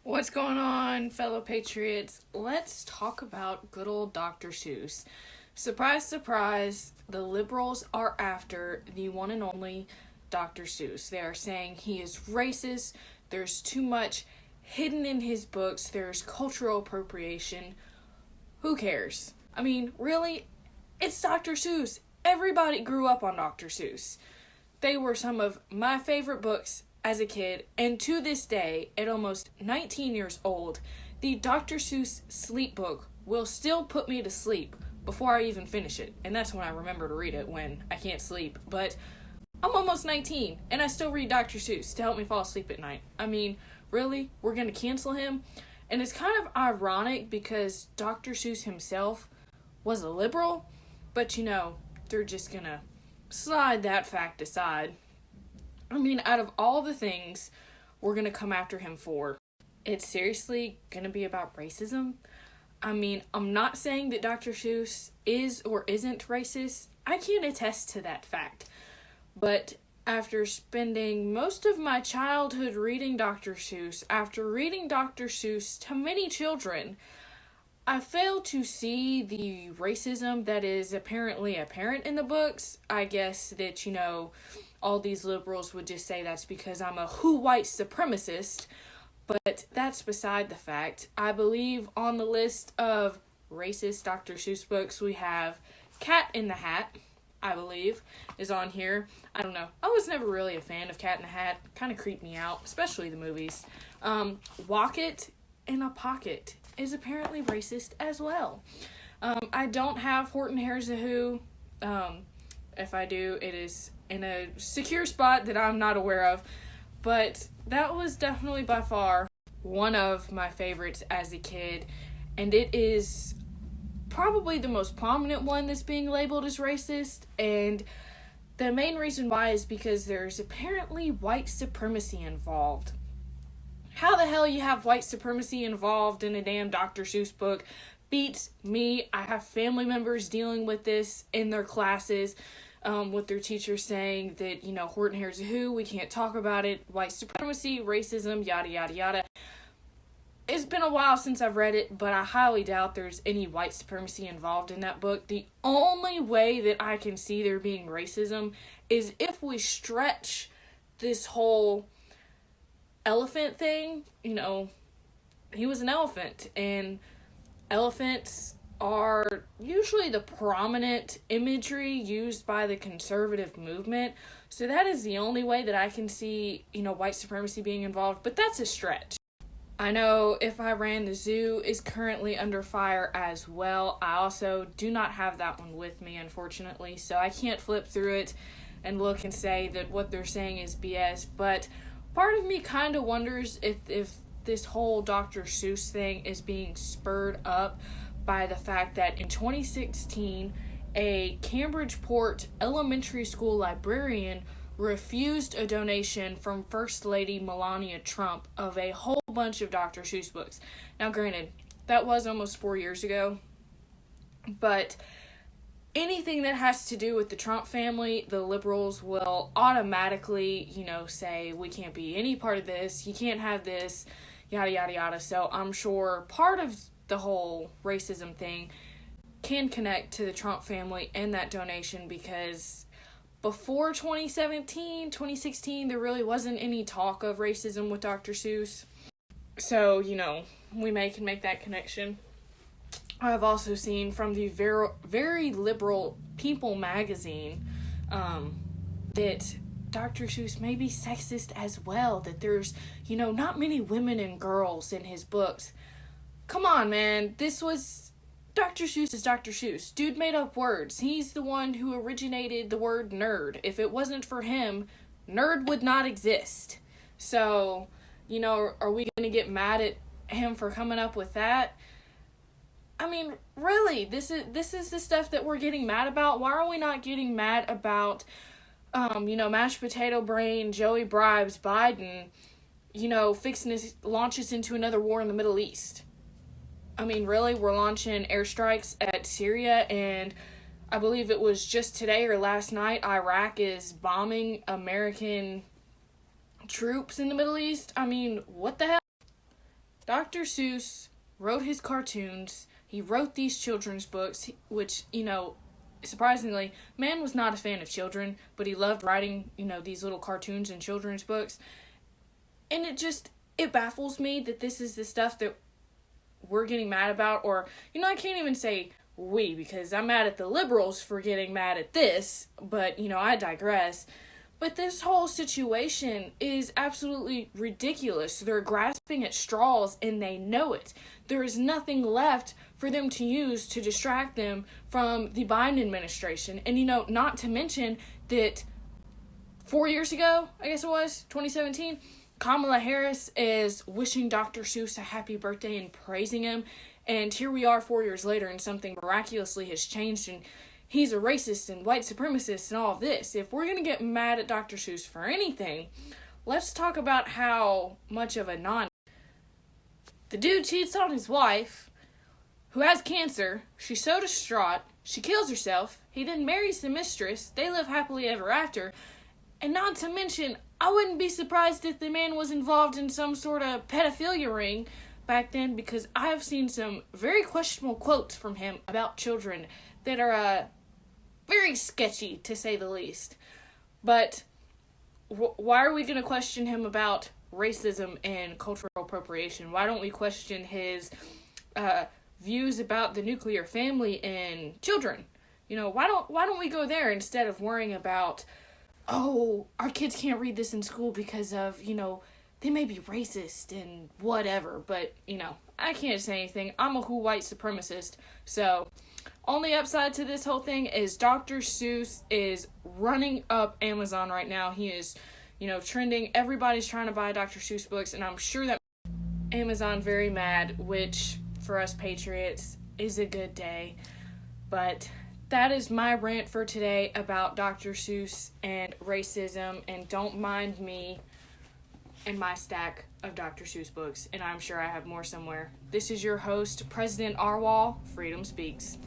What's going on, fellow patriots? Let's talk about good old Dr. Seuss. Surprise, surprise, the liberals are after the one and only Dr. Seuss. They are saying he is racist, there's too much hidden in his books, there's cultural appropriation. Who cares? I mean, really? It's Dr. Seuss. Everybody grew up on Dr. Seuss. They were some of my favorite books as a kid, and to this day, at almost 19 years old, the Dr. Seuss sleep book will still put me to sleep before I even finish it. And that's when I remember to read it, when I can't sleep. But I'm almost 19, and I still read Dr. Seuss to help me fall asleep at night. I mean, really? We're going to cancel him? And it's kind of ironic because Dr. Seuss himself was a liberal, but they're just going to slide that fact aside. I mean, out of all the things we're going to come after him for, it's seriously going to be about racism? I mean, I'm not saying that Dr. Seuss is or isn't racist. I can attest to that fact. But after spending most of my childhood reading Dr. Seuss, after reading Dr. Seuss to many children, I fail to see the racism that is apparently apparent in the books. I guess that, all these liberals would just say that's because I'm a white supremacist, but that's beside the fact. I believe on the list of racist Dr. Seuss books we have Cat in the Hat, I believe, is on here. I don't know. I was never really a fan of Cat in the Hat. Kind of creeped me out, especially the movies. Walk It in a Pocket is apparently racist as well. I don't have Horton Hears a Who. If I do, it is in a secure spot that I'm not aware of. But that was definitely by far one of my favorites as a kid. And it is probably the most prominent one that's being labeled as racist. And the main reason why is because there's apparently white supremacy involved. How the hell you have white supremacy involved in a damn Dr. Seuss book beats me. I have family members dealing with this in their classes, with their teachers saying that, Horton Hears a Who, we can't talk about it, white supremacy, racism, yada, yada, yada. It's been a while since I've read it, but I highly doubt there's any white supremacy involved in that book. The only way that I can see there being racism is if we stretch this whole elephant thing. He was an elephant, and elephants are usually the prominent imagery used by the conservative movement. So that is the only way that I can see, white supremacy being involved, but that's a stretch. I know If I Ran the Zoo is currently under fire as well. I also do not have that one with me, unfortunately, so I can't flip through it and look and say that what they're saying is BS, but part of me kind of wonders if this whole Dr. Seuss thing is being spurred up by the fact that in 2016, a Cambridgeport elementary school librarian refused a donation from First Lady Melania Trump of a whole bunch of Dr. Seuss books. Now, granted, that was almost 4 years ago, but anything that has to do with the Trump family, the liberals will automatically, say, we can't be any part of this, you can't have this, yada, yada, yada. So I'm sure part of the whole racism thing can connect to the Trump family and that donation, because before 2016, there really wasn't any talk of racism with Dr. Seuss. So, we can make that connection. I've also seen from the very, very liberal People magazine that Dr. Seuss may be sexist as well, that there's, not many women and girls in his books. Come on, man. Dr. Seuss is Dr. Seuss. Dude made up words. He's the one who originated the word nerd. If it wasn't for him, nerd would not exist. So, are we going to get mad at him for coming up with that? I mean, really, this is the stuff that we're getting mad about. Why are we not getting mad about, mashed potato brain, Joey bribes Biden, fixing to launch us into another war in the Middle East? I mean, really, we're launching airstrikes at Syria, and I believe it was just today or last night, Iraq is bombing American troops in the Middle East. I mean, what the hell? Dr. Seuss wrote his cartoons. He wrote these children's books, which, surprisingly, man was not a fan of children, but he loved writing, these little cartoons and children's books. And it baffles me that this is the stuff that we're getting mad about, or, I can't even say we, because I'm mad at the liberals for getting mad at this, but, I digress. But this whole situation is absolutely ridiculous. They're grasping at straws, and they know it. There is nothing left for them to use to distract them from the Biden administration. And, not to mention that 4 years ago, I guess it was, 2017, Kamala Harris is wishing Dr. Seuss a happy birthday and praising him. And here we are 4 years later, and something miraculously has changed, and he's a racist and white supremacist and all of this. If we're going to get mad at Dr. Seuss for anything, let's talk about how much of a the dude cheats on his wife, who has cancer. She's so distraught, she kills herself. He then marries the mistress. They live happily ever after. And not to mention, I wouldn't be surprised if the man was involved in some sort of pedophilia ring back then, because I have seen some very questionable quotes from him about children that are very sketchy, to say the least. But why are we going to question him about racism and cultural appropriation? Why don't we question his views about the nuclear family and children? Why don't we go there instead of worrying about, oh, our kids can't read this in school because of, they may be racist and whatever. But, I can't say anything. I'm a white supremacist. So, only upside to this whole thing is Dr. Seuss is running up Amazon right now. He is, trending. Everybody's trying to buy Dr. Seuss books, and I'm sure that Amazon very mad, which for us patriots is a good day. But that is my rant for today about Dr. Seuss and racism, and don't mind me and my stack of Dr. Seuss books, and I'm sure I have more somewhere. This is your host, President Arwal. Freedom Speaks.